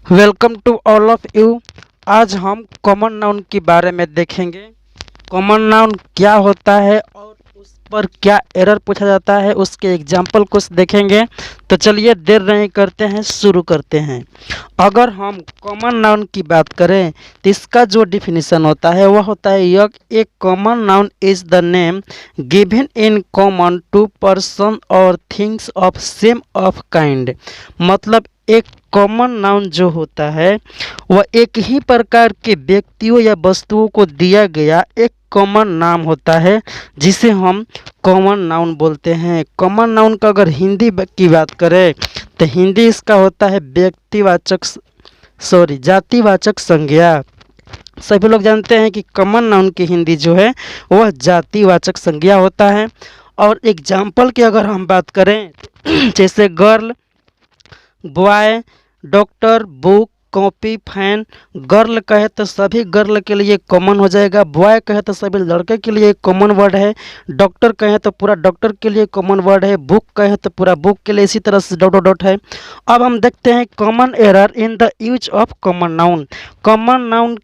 Welcome to all of you. आज हम common noun के बारे में देखेंगे। कॉमन नाउन क्या होता है और उस पर क्या एरर पूछा जाता है, उसके एग्जाम्पल कुछ देखेंगे। तो चलिए देर नहीं करते हैं, शुरू करते हैं। अगर हम कॉमन नाउन की बात करें तो इसका जो डिफिनीशन होता है वह होता है एक common noun is the name given in common to person और things of same of kind. मतलब एक कॉमन नाउन जो होता है वह एक ही प्रकार के व्यक्तियों या वस्तुओं को दिया गया एक कॉमन नाम होता है, जिसे हम कॉमन नाउन बोलते हैं। कॉमन नाउन का अगर हिंदी की बात करें तो हिंदी इसका होता है जातिवाचक संज्ञा। सभी लोग जानते हैं कि कॉमन नाउन की हिंदी जो है वह जातिवाचक संज्ञा होता है। और एग्जाम्पल की अगर हम बात करें जैसे girl, boy, doctor, book, copy, fan. Girl कहे तो सभी गर्ल के लिए कॉमन हो जाएगा, बॉय कहे तो सभी लड़के के लिए कॉमन वर्ड है, डॉक्टर कहे तो पूरा डॉक्टर के लिए कॉमन वर्ड है, बुक कहे तो पूरा बुक के लिए, इसी तरह से डॉट डॉट डॉट है। अब हम देखते हैं common error in the use of common noun. Common noun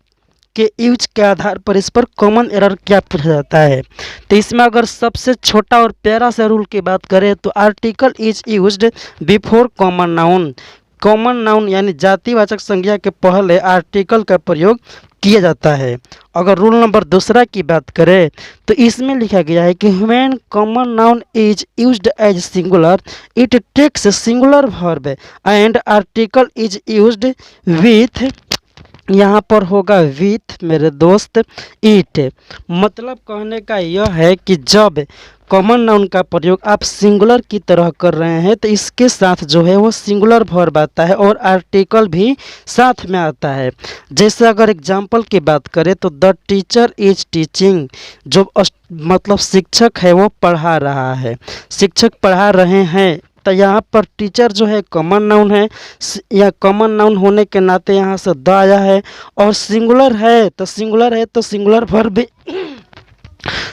के यूज के आधार पर इस पर कॉमन एरर क्या पूछा जाता है। तो इसमें अगर सबसे छोटा और प्यारा सा रूल की बात करें तो article is used before common noun. Common noun यानी जातिवाचक संज्ञा के पहले आर्टिकल का प्रयोग किया जाता है। अगर रूल नंबर दूसरा की बात करें तो इसमें लिखा गया है कि when common noun is used as singular it takes singular verb and article is used with, यहाँ पर होगा विथ मेरे दोस्त इट। मतलब कहने का यह है कि जब कॉमन नाउन का प्रयोग आप सिंगुलर की तरह कर रहे हैं तो इसके साथ जो है वो सिंगुलर वर्ब आता है और आर्टिकल भी साथ में आता है। जैसे अगर एग्जाम्पल की बात करें तो द टीचर इज टीचिंग, जो मतलब शिक्षक है वो पढ़ा रहा है, शिक्षक पढ़ा रहे हैं। तो यहाँ पर टीचर जो है कॉमन नाउन है, या कॉमन नाउन होने के नाते यहाँ से द आया है। और सिंगुलर है तो सिंगुलर वर्ब भी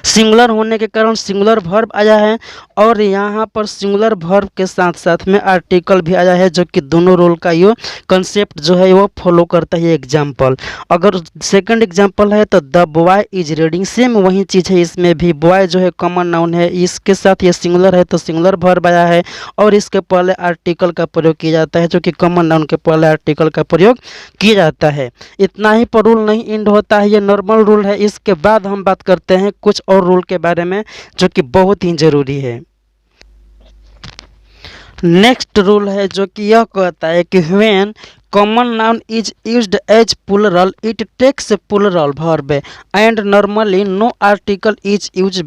सिंगुलर होने के कारण सिंगुलर वर्ब आया है। और यहाँ पर सिंगुलर वर्ब के साथ साथ में आर्टिकल भी आया है, जो कि दोनों रोल का ये कंसेप्ट जो है वो फॉलो करता है। एग्जाम्पल अगर सेकंड एग्जाम्पल है तो the boy is reading, same वही चीज़ है। इसमें भी बॉय जो है कॉमन नाउन है, इसके साथ ये सिंगुलर है तो सिंगुलर वर्ब आया है और इसके पहले आर्टिकल का प्रयोग किया जाता है, जो कि कॉमन नाउन के पहले आर्टिकल का प्रयोग किया जाता है। इतना ही पर रूल नहीं एंड होता है, ये नॉर्मल रूल है। इसके बाद हम बात करते हैं कुछ और रूल के बारे में जो कि बहुत ही जरूरी है। नेक्स्ट रूल है जो कि यह कहता है कि when common noun is used as plural it takes plural verb and normally no article is used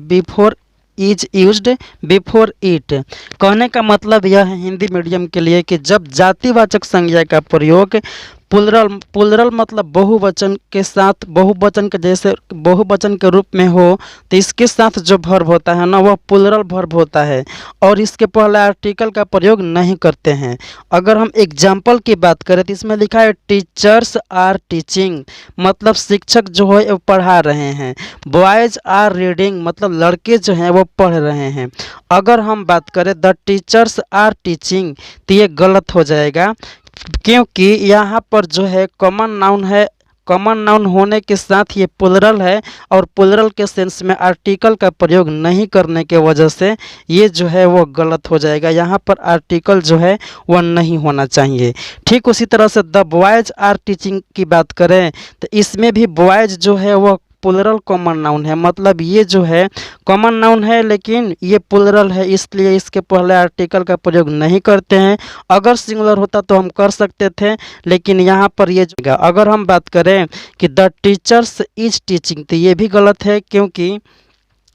before it. कहने का मतलब यह है हिंदी मीडियम के लिए कि जब जातिवाचक संज्ञा का प्रयोग प्लूरल मतलब बहुवचन के साथ, बहुवचन के जैसे बहुवचन के रूप में हो तो इसके साथ जो वर्ब होता है ना वह प्लूरल वर्ब होता है और इसके पहले आर्टिकल का प्रयोग नहीं करते हैं। अगर हम एग्जाम्पल की बात करें तो इसमें लिखा है टीचर्स आर टीचिंग, मतलब शिक्षक जो है वो पढ़ा रहे हैं। बॉयज आर रीडिंग, मतलब लड़के जो हैं वो पढ़ रहे हैं। अगर हम बात करें द टीचर्स आर टीचिंग तो ये गलत हो जाएगा, क्योंकि यहाँ पर जो है कॉमन नाउन है, कॉमन नाउन होने के साथ ये प्लूरल है और प्लूरल के सेंस में आर्टिकल का प्रयोग नहीं करने के वजह से ये जो है वो गलत हो जाएगा। यहाँ पर आर्टिकल जो है वह नहीं होना चाहिए। ठीक उसी तरह से द बॉयज आर टीचिंग की बात करें तो इसमें भी बॉयज जो है वह प्लूरल कॉमन नाउन है, मतलब ये जो है कॉमन नाउन है लेकिन ये प्लूरल है, इसलिए इसके पहले आर्टिकल का प्रयोग नहीं करते हैं। अगर सिंगुलर होता तो हम कर सकते थे, लेकिन यहाँ पर ये जो अगर हम बात करें कि द टीचर्स इज टीचिंग तो ये भी गलत है, क्योंकि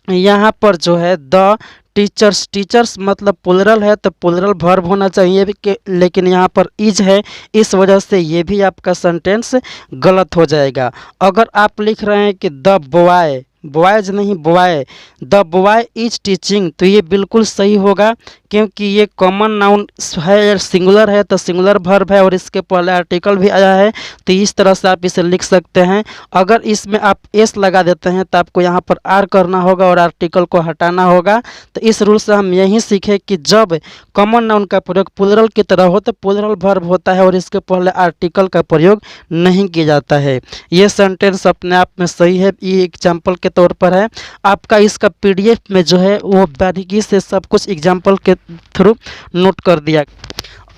यहाँ पर जो है द टीचर्स मतलब प्लूरल है तो प्लूरल वर्ब होना चाहिए लेकिन यहाँ पर इज है, इस वजह से ये भी आपका सेंटेंस गलत हो जाएगा। अगर आप लिख रहे हैं कि द बॉय बॉयज नहीं boy, the boy is teaching, तो ये बिल्कुल सही होगा क्योंकि ये कॉमन नाउन है, सिंगुलर है तो सिंगुलर वर्ब है और इसके पहले आर्टिकल भी आया है, तो इस तरह से आप इसे लिख सकते हैं। अगर इसमें आप एस लगा देते हैं तो आपको यहाँ पर आर करना होगा और आर्टिकल को हटाना होगा। तो इस रूल से हम यही सीखे कि जब कॉमन नाउन का प्रयोग प्लूरल की तरह हो तो प्लूरल वर्ब होता है और इसके पहले आर्टिकल का प्रयोग नहीं किया जाता है। ये सेंटेंस अपने आप में सही है, ये एग्जाम्पल के तौर पर है। आपका इसका पीडीएफ में जो है वो बारीकी से सब कुछ एग्जाम्पल के थ्रू नोट कर दिया।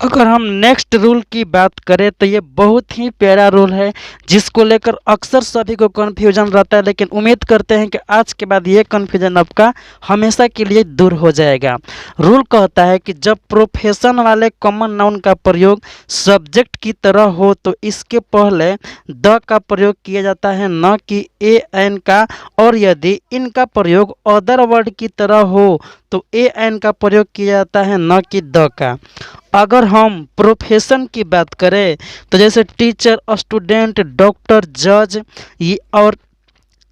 अगर हम नेक्स्ट रूल की बात करें तो ये बहुत ही प्यारा रूल है जिसको लेकर अक्सर सभी को कन्फ्यूजन रहता है, लेकिन उम्मीद करते हैं कि आज के बाद ये कन्फ्यूजन आपका हमेशा के लिए दूर हो जाएगा। रूल कहता है कि जब प्रोफेशन वाले कॉमन नाउन का प्रयोग सब्जेक्ट की तरह हो तो इसके पहले द का प्रयोग किया जाता है, न कि ए एन का, और यदि इनका प्रयोग अदर वर्ड की तरह हो तो ए एन का प्रयोग किया जाता है, न कि द का। अगर हम प्रोफेशन की बात करें तो जैसे टीचर, स्टूडेंट, डॉक्टर, जज,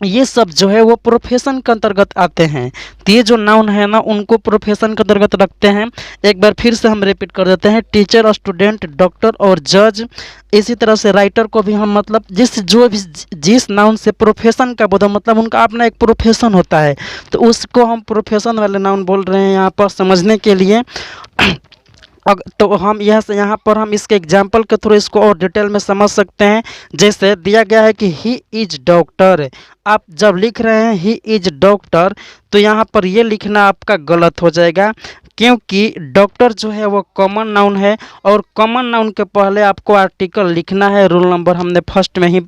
ये सब जो है वो प्रोफेशन के अंतर्गत आते हैं। तो ये जो नाउन है ना उनको प्रोफेशन के अंतर्गत रखते हैं। एक बार फिर से हम रिपीट कर देते हैं, टीचर, स्टूडेंट, डॉक्टर और जज। इसी तरह से राइटर को भी हम मतलब जिस नाउन से प्रोफेशन का बोधा मतलब उनका अपना एक प्रोफेशन होता है तो उसको हम प्रोफेशन वाले नाउन बोल रहे हैं यहाँ पर समझने के लिए। तो हम यहाँ पर हम इसके एग्जाम्पल के थ्रू इसको और डिटेल में समझ सकते हैं। जैसे दिया गया है कि ही इज डॉक्टर, आप जब लिख रहे हैं ही इज डॉक्टर तो यहाँ पर ये लिखना आपका गलत हो जाएगा क्योंकि डॉक्टर जो है वो कॉमन नाउन है और कॉमन नाउन के पहले आपको आर्टिकल लिखना है। रूल नंबर हमने फर्स्ट में ही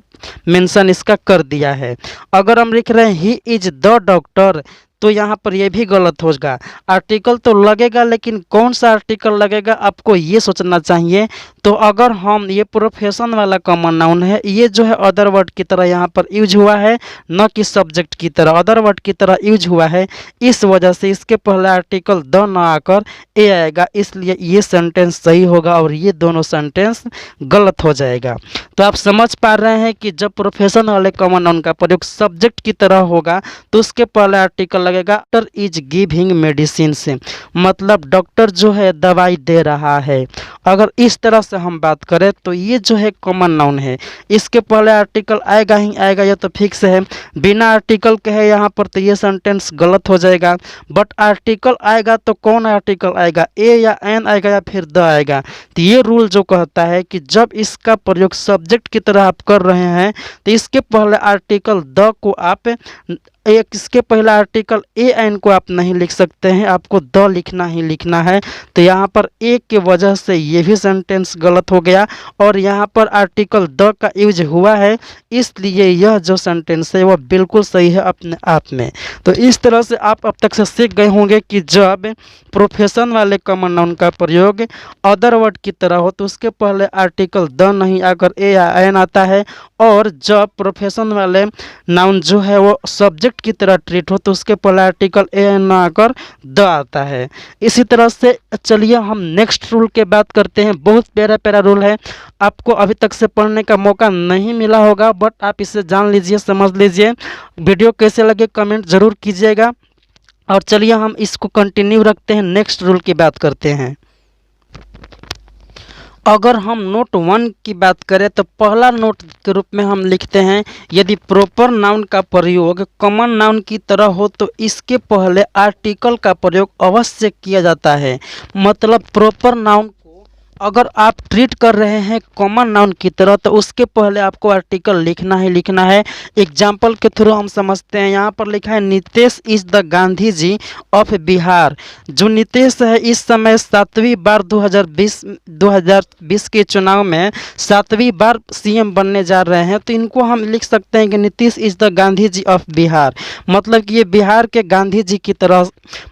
मेंशन इसका कर दिया है। अगर हम लिख रहे हैं ही इज द डॉक्टर तो यहाँ पर यह भी गलत होगा। आर्टिकल तो लगेगा लेकिन कौन सा आर्टिकल लगेगा आपको ये सोचना चाहिए। तो अगर हम ये प्रोफेशन वाला कॉमन नाउन है, ये जो है अदर वर्ड की तरह यहाँ पर यूज हुआ है, न कि सब्जेक्ट की तरह, अदर वर्ड की तरह यूज हुआ है। इस वजह से इसके पहले आर्टिकल द न आकर ए आएगा, इसलिए ये सेंटेंस सही होगा और ये दोनों सेंटेंस गलत हो जाएगा। तो आप समझ पा रहे हैं कि जब प्रोफेशन वाले कॉमन नाउन का प्रयोग सब्जेक्ट की तरह होगा तो उसके पहले आर्टिकल लगेगा डॉक्टर इज गिविंग मेडिसिन से, मतलब डॉक्टर जो है दवाई दे रहा है। अगर इस तरह से हम बात करें तो ये जो है कॉमन नाउन है, इसके पहले आर्टिकल आएगा ही आएगा, ये तो फिक्स है। बिना आर्टिकल के है यहाँ पर तो ये सेंटेंस गलत हो जाएगा। बट आर्टिकल आएगा तो कौन आर्टिकल आएगा, ए या एन आएगा या फिर द आएगा। तो ये रूल जो कहता है कि जब इसका प्रयोग सब्जेक्ट की तरह आप कर रहे हैं तो इसके पहले आर्टिकल द को आप इसके पहला आर्टिकल ए एन को आप नहीं लिख सकते हैं, आपको द लिखना ही लिखना है। तो यहाँ पर ए के वजह से ये भी सेंटेंस गलत हो गया और यहाँ पर आर्टिकल द का यूज हुआ है, इसलिए यह जो सेंटेंस है वह बिल्कुल सही है अपने आप में। तो इस तरह से आप अब तक से सीख गए होंगे कि जब प्रोफेशन वाले कॉमन नाउन का प्रयोग अदर वर्ड की तरह हो तो उसके पहले आर्टिकल द नहीं आकर ए या एन आता है, और जब प्रोफेशन वाले नाउन जो है वो सब्जेक्ट की तरह ट्रीट हो तो उसके पहले आर्टिकल ए एन ना आकर द आता है। इसी तरह से चलिए हम नेक्स्ट रूल के बात करते हैं। बहुत प्यारा प्यारा रूल है, आपको अभी तक से पढ़ने का मौका नहीं मिला होगा बट आप इसे जान लीजिए, समझ लीजिए। वीडियो कैसे लगे कमेंट ज़रूर कीजिएगा। और चलिए हम इसको कंटिन्यू रखते हैं, नेक्स्ट रूल की बात करते हैं। अगर हम नोट 1 की बात करें तो पहला नोट के रूप में हम लिखते हैं, यदि प्रॉपर नाउन का प्रयोग कॉमन नाउन की तरह हो तो इसके पहले आर्टिकल का प्रयोग अवश्य किया जाता है। मतलब प्रॉपर नाउन अगर आप ट्रीट कर रहे हैं कॉमन नाउन की तरह तो उसके पहले आपको आर्टिकल लिखना ही लिखना है। एग्जाम्पल के थ्रू हम समझते हैं। यहाँ पर लिखा है Nitish is the Gandhi ji of Bihar. जो नीतीश है इस समय 7वीं बार 2020 के चुनाव में 7वीं बार सीएम बनने जा रहे हैं, तो इनको हम लिख सकते हैं कि Nitish is the Gandhi ji of Bihar. मतलब कि ये बिहार के गांधी जी की तरह,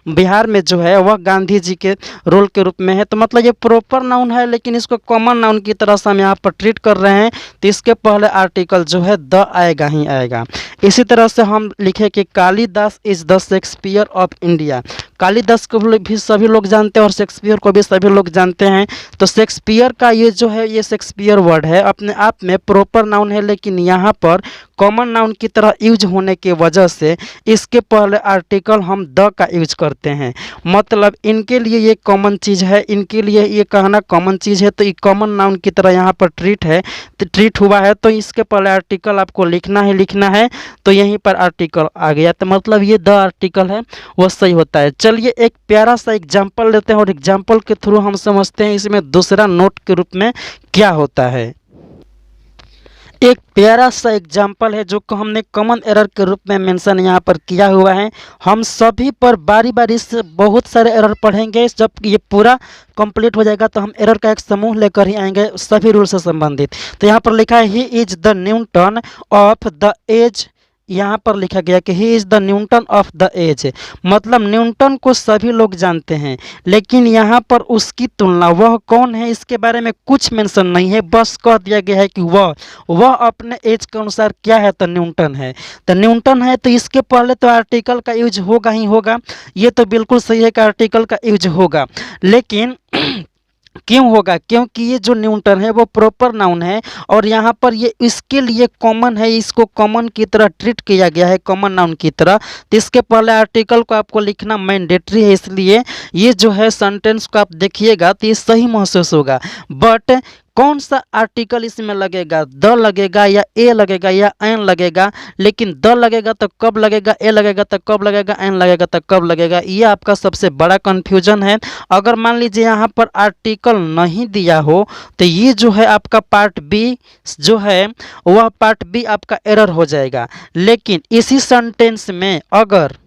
बिहार में जो है वह गांधी जी के रोल के रूप में है। तो मतलब ये प्रॉपर नाउन है लेकिन इसको कॉमन नाउन की तरह से हम यहाँ पर ट्रीट कर रहे हैं तो इसके पहले आर्टिकल जो है द आएगा ही आएगा। इसी तरह से हम लिखे कि Kalidas is the Shakespeare of India. Kalidas को भी सभी लोग जानते हैं और शेक्सपियर को भी सभी लोग जानते हैं। तो शेक्सपियर का ये जो है ये शेक्सपियर वर्ड है अपने आप में प्रॉपर नाउन है, लेकिन यहाँ पर कॉमन नाउन की तरह यूज होने की वजह से इसके पहले आर्टिकल हम द का यूज करते हैं। मतलब इनके लिए ये कॉमन चीज़ है, इनके लिए ये कहना कॉमन चीज़ है, तो ये कॉमन नाउन की तरह यहाँ पर ट्रीट है, तो ट्रीट हुआ है, तो इसके पहले आर्टिकल आपको लिखना है, तो यहीं पर आर्टिकल आ गया, तो मतलब ये द आर्टिकल है वो सही होता है। चलिए एक प्यारा सा एग्जाम्पल लेते हैं और एग्जाम्पल के थ्रू हम समझते हैं इसमें दूसरा नोट के रूप में क्या होता है। एक प्यारा सा एग्जाम्पल है जो को हमने कॉमन एरर के रूप में मेंशन यहाँ पर किया हुआ है। हम सभी पर बारी बारी से बहुत सारे एरर पढ़ेंगे, जब ये पूरा कंप्लीट हो जाएगा तो हम एरर का एक समूह लेकर ही आएंगे सभी रूल से संबंधित। तो यहाँ पर लिखा है he is the Newton of the age, यहाँ पर लिखा गया कि he is the Newton of the age, मतलब न्यूटन को सभी लोग जानते हैं, लेकिन यहाँ पर उसकी तुलना वह कौन है इसके बारे में कुछ मेंशन नहीं है, बस कह दिया गया है कि वह अपने एज के अनुसार क्या है, तो न्यूटन है। तो न्यूटन है तो इसके पहले तो आर्टिकल का यूज होगा ही होगा, ये तो बिल्कुल सही है कि आर्टिकल का यूज होगा, लेकिन क्यों होगा, क्योंकि ये जो न्यूटन है वो प्रॉपर नाउन है और यहाँ पर ये इसके लिए कॉमन है, इसको कॉमन की तरह ट्रीट किया गया है, कॉमन नाउन की तरह। तो इसके पहले आर्टिकल को आपको लिखना मैंडेटरी है, इसलिए ये जो है सेंटेंस को आप देखिएगा तो ये सही महसूस होगा। बट कौन सा आर्टिकल इसमें लगेगा, द लगेगा या ए लगेगा या एन लगेगा, लेकिन द लगेगा तो कब लगेगा, ए लगेगा तो कब लगेगा, एन लगेगा तो कब लगेगा, ये आपका सबसे बड़ा कन्फ्यूजन है। अगर मान लीजिए यहाँ पर आर्टिकल नहीं दिया हो तो ये जो है आपका पार्ट बी जो है वह पार्ट बी आपका एरर हो जाएगा। लेकिन इसी सेंटेंस में अगर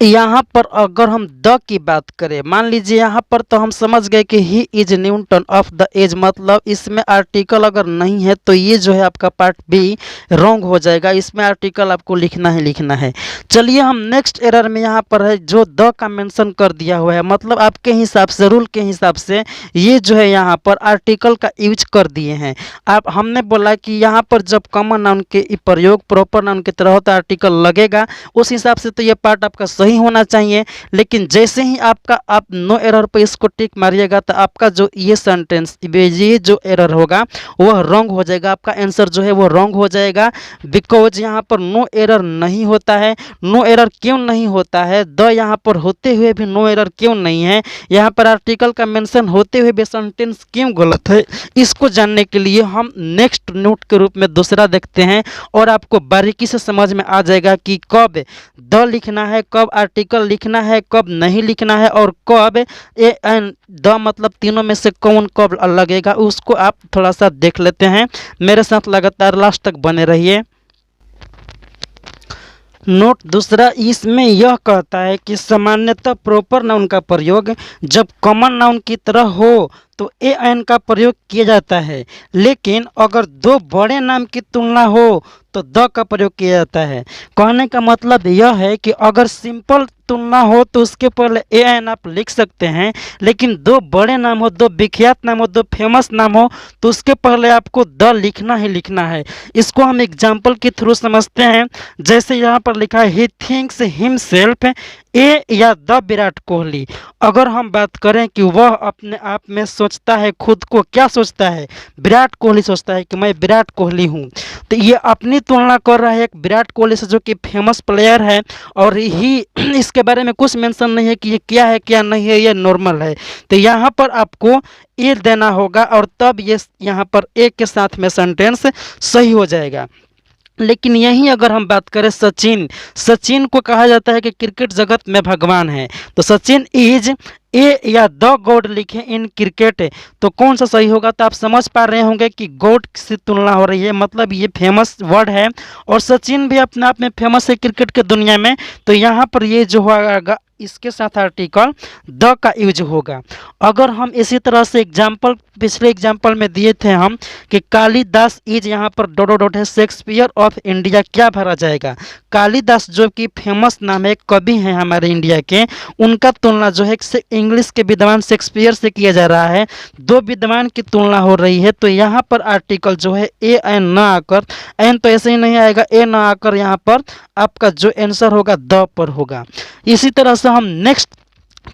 यहाँ पर अगर हम द की बात करें, मान लीजिए यहाँ पर तो हम समझ गए कि he is Newton of the age, मतलब इसमें आर्टिकल अगर नहीं है तो ये जो है आपका पार्ट बी रॉन्ग हो जाएगा, इसमें आर्टिकल आपको लिखना है। चलिए हम नेक्स्ट एरर में यहाँ पर है जो द का मेंशन कर दिया हुआ है, मतलब आपके हिसाब से रूल के हिसाब से ये जो है यहाँ पर आर्टिकल का यूज कर दिए हैं। आप हमने बोला कि यहाँ पर जब कॉमन नाउन के प्रयोग प्रॉपर नाउन की तरह होता है आर्टिकल लगेगा, उस हिसाब से तो ये पार्ट आपका सही होना चाहिए। लेकिन जैसे ही आप नो एरर पे इसको टिक मारिएगा तो आपका जो ये सेंटेंस ये जो एरर होगा वह रॉन्ग हो जाएगा, आपका आंसर जो है वो रॉन्ग हो जाएगा, बिकॉज यहाँ पर नो एरर नहीं होता है। नो एरर क्यों नहीं होता है, द यहाँ पर होते हुए भी नो एरर क्यों नहीं है, यहाँ पर आर्टिकल का मेंशन होते हुए भी सेंटेंस क्यों गलत है, इसको जानने के लिए हम नेक्स्ट नोट के रूप में दूसरा देखते हैं और आपको बारीकी से समझ में आ जाएगा कि कब द लिखना है, कब आर्टिकल लिखना है, कब नहीं लिखना है और कब ए एन द मतलब तीनों में से कौन कब लगेगा, उसको आप थोड़ा सा देख लेते हैं। मेरे साथ लगातार लास्ट तक बने रहिए। नोट दूसरा इसमें यह कहता है कि सामान्यतः प्रॉपर नाउन का प्रयोग जब कॉमन नाउन की तरह हो तो ए एन का प्रयोग किया जाता है, लेकिन अगर दो बड़े नाम की तुलना हो तो द का प्रयोग किया जाता है। कहने का मतलब यह है कि अगर सिंपल तुलना हो तो उसके पहले ए एन आप लिख सकते हैं, लेकिन दो बड़े नाम हो, दो विख्यात नाम हो, दो फेमस नाम हो तो उसके पहले आपको द लिखना है। इसको हम एग्जाम्पल के थ्रू समझते हैं। जैसे यहाँ पर लिखा है ही थिंक्स हिमसेल्फ ए या द विराट कोहली। अगर हम बात करें कि वह अपने आप में सोचता है, खुद को क्या सोचता है, विराट कोहली सोचता है कि मैं विराट कोहली हूँ, तो ये अपनी तुलना कर रहा है एक विराट कोहली से जो कि फेमस प्लेयर है और ही इसके बारे में कुछ मेंशन नहीं है कि ये क्या है क्या नहीं है, ये नॉर्मल है। तो यहाँ पर आपको ए देना होगा और तब ये यहाँ पर ए के साथ में सेंटेंस सही हो जाएगा। लेकिन यहीं अगर हम बात करें सचिन को कहा जाता है कि क्रिकेट जगत में भगवान है, तो सचिन इज ए या द गॉड लिखे इन क्रिकेट तो कौन सा सही होगा। तो आप समझ पा रहे होंगे कि गॉड से तुलना हो रही है, मतलब ये फेमस वर्ड है और सचिन भी अपने आप में फेमस है क्रिकेट के दुनिया में, तो यहाँ पर ये जो होगा इसके साथ आर्टिकल द का यूज होगा। अगर हम इसी तरह से एग्जाम्पल पिछले एग्जाम्पल में दिए थे हम कि कालिदास इज यहाँ पर डॉट डॉट डॉट है शेक्सपियर ऑफ इंडिया, क्या भरा जाएगा? कालिदास जो कि फेमस नाम है, कवि हैं हमारे इंडिया के, उनका तुलना जो है इंग्लिश के विद्वान शेक्सपियर से किया जा रहा है। दो विद्वान की तुलना हो रही है, तो यहाँ पर आर्टिकल जो है ए एन ना आकर, एन तो ऐसे ही नहीं आएगा, ए ना आकर यहाँ पर आपका जो आंसर होगा द पर होगा। इसी तरह से हम नेक्स्ट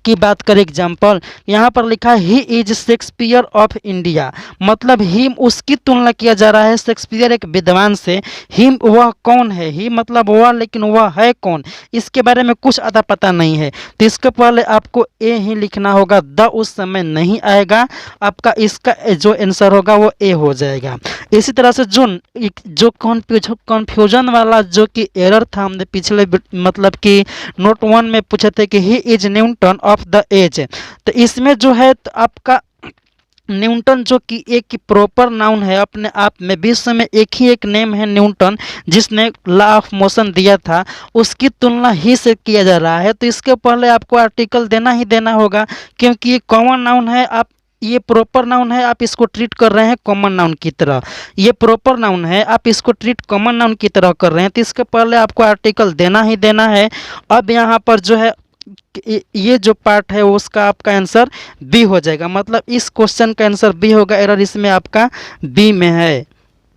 की बात करें एग्जाम्पल, यहाँ पर लिखा है he is Shakespeare of India, मतलब ही उसकी तुलना किया जा रहा है शेक्सपियर एक विद्वान से। ही वह कौन है? ही मतलब वह, लेकिन वह है कौन, इसके बारे में कुछ अता पता नहीं है, तो इसके पहले आपको ए ही लिखना होगा, द उस समय नहीं आएगा, आपका इसका जो आंसर होगा वो ए हो जाएगा। इसी तरह से जो कन्फ्यूजन वाला जो कि एरर था, हमने पिछले मतलब कि नोट 1 में पूछे थे कि he is Newton of the age, तो इसमें जो है तो आपका न्यूटन जो कि एक प्रॉपर नाउन है अपने आप में, विश्व में एक ही एक नेम है न्यूटन जिसने लॉ ऑफ मोशन दिया था, उसकी तुलना ही से किया जा रहा है, तो इसके पहले आपको आर्टिकल देना ही देना होगा, क्योंकि ये कॉमन नाउन है, आप ये प्रॉपर नाउन है, आप इसको ट्रीट कर रहे हैं कॉमन नाउन की तरह, ये प्रॉपर नाउन है, आप इसको ट्रीट कॉमन नाउन की तरह कर रहे हैं, तो इसके पहले आपको आर्टिकल देना ही देना है। अब यहाँ पर जो है ये जो पार्ट है उसका आपका आंसर बी हो जाएगा, मतलब इस क्वेश्चन का आंसर बी होगा, एरर इसमें आपका बी में है,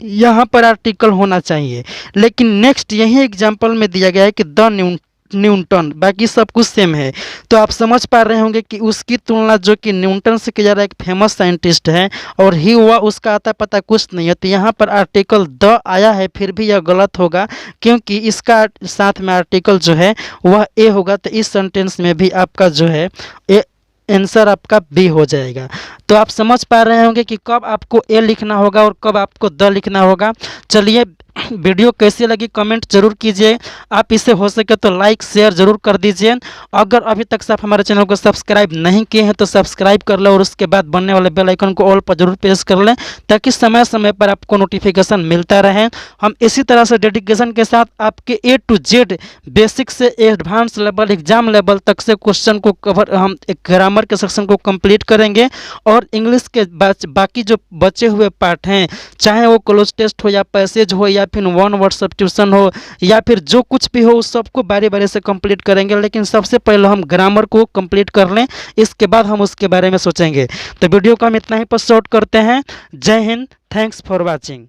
यहाँ पर आर्टिकल होना चाहिए। लेकिन नेक्स्ट यही एग्जांपल में दिया गया है कि द न्यूटन, बाकी सब कुछ सेम है, तो आप समझ पा रहे होंगे कि उसकी तुलना जो कि न्यूटन से किया जा रहा है, एक फेमस साइंटिस्ट है, और ही हुआ उसका आता पता कुछ नहीं है, तो यहाँ पर आर्टिकल द आया है, फिर भी यह गलत होगा, क्योंकि इसका साथ में आर्टिकल जो है वह ए होगा, तो इस सेंटेंस में भी आपका जो है ए आंसर आपका बी हो जाएगा। तो आप समझ पा रहे होंगे कि कब आपको ए लिखना होगा और कब आपको द लिखना होगा। चलिए, वीडियो कैसी लगी कमेंट जरूर कीजिए, आप इसे हो सके तो लाइक शेयर जरूर कर दीजिए। अगर अभी तक से आप हमारे चैनल को सब्सक्राइब नहीं किए हैं तो सब्सक्राइब कर लें, और उसके बाद बनने वाले बेल आइकन को ऑल पर जरूर प्रेस कर लें, ताकि समय समय पर आपको नोटिफिकेशन मिलता रहे। हम इसी तरह से डेडिकेशन के साथ आपके ए टू जेड बेसिक से एडवांस लेवल एग्जाम लेवल तक से क्वेश्चन को कवर, हम एक ग्रामर के सेक्शन को कंप्लीट करेंगे, और इंग्लिश के बाकी जो बचे हुए पार्ट हैं, चाहे वो क्लोज टेस्ट हो या पैसेज हो या फिर वन वर्ड सब्स्टिट्यूशन हो या फिर जो कुछ भी हो, उस सबको बारी बारी से कंप्लीट करेंगे। लेकिन सबसे पहले हम ग्रामर को कंप्लीट कर लें, इसके बाद हम उसके बारे में सोचेंगे। तो वीडियो को हम इतना ही पर शॉर्ट करते हैं। जय हिंद, थैंक्स फॉर वॉचिंग।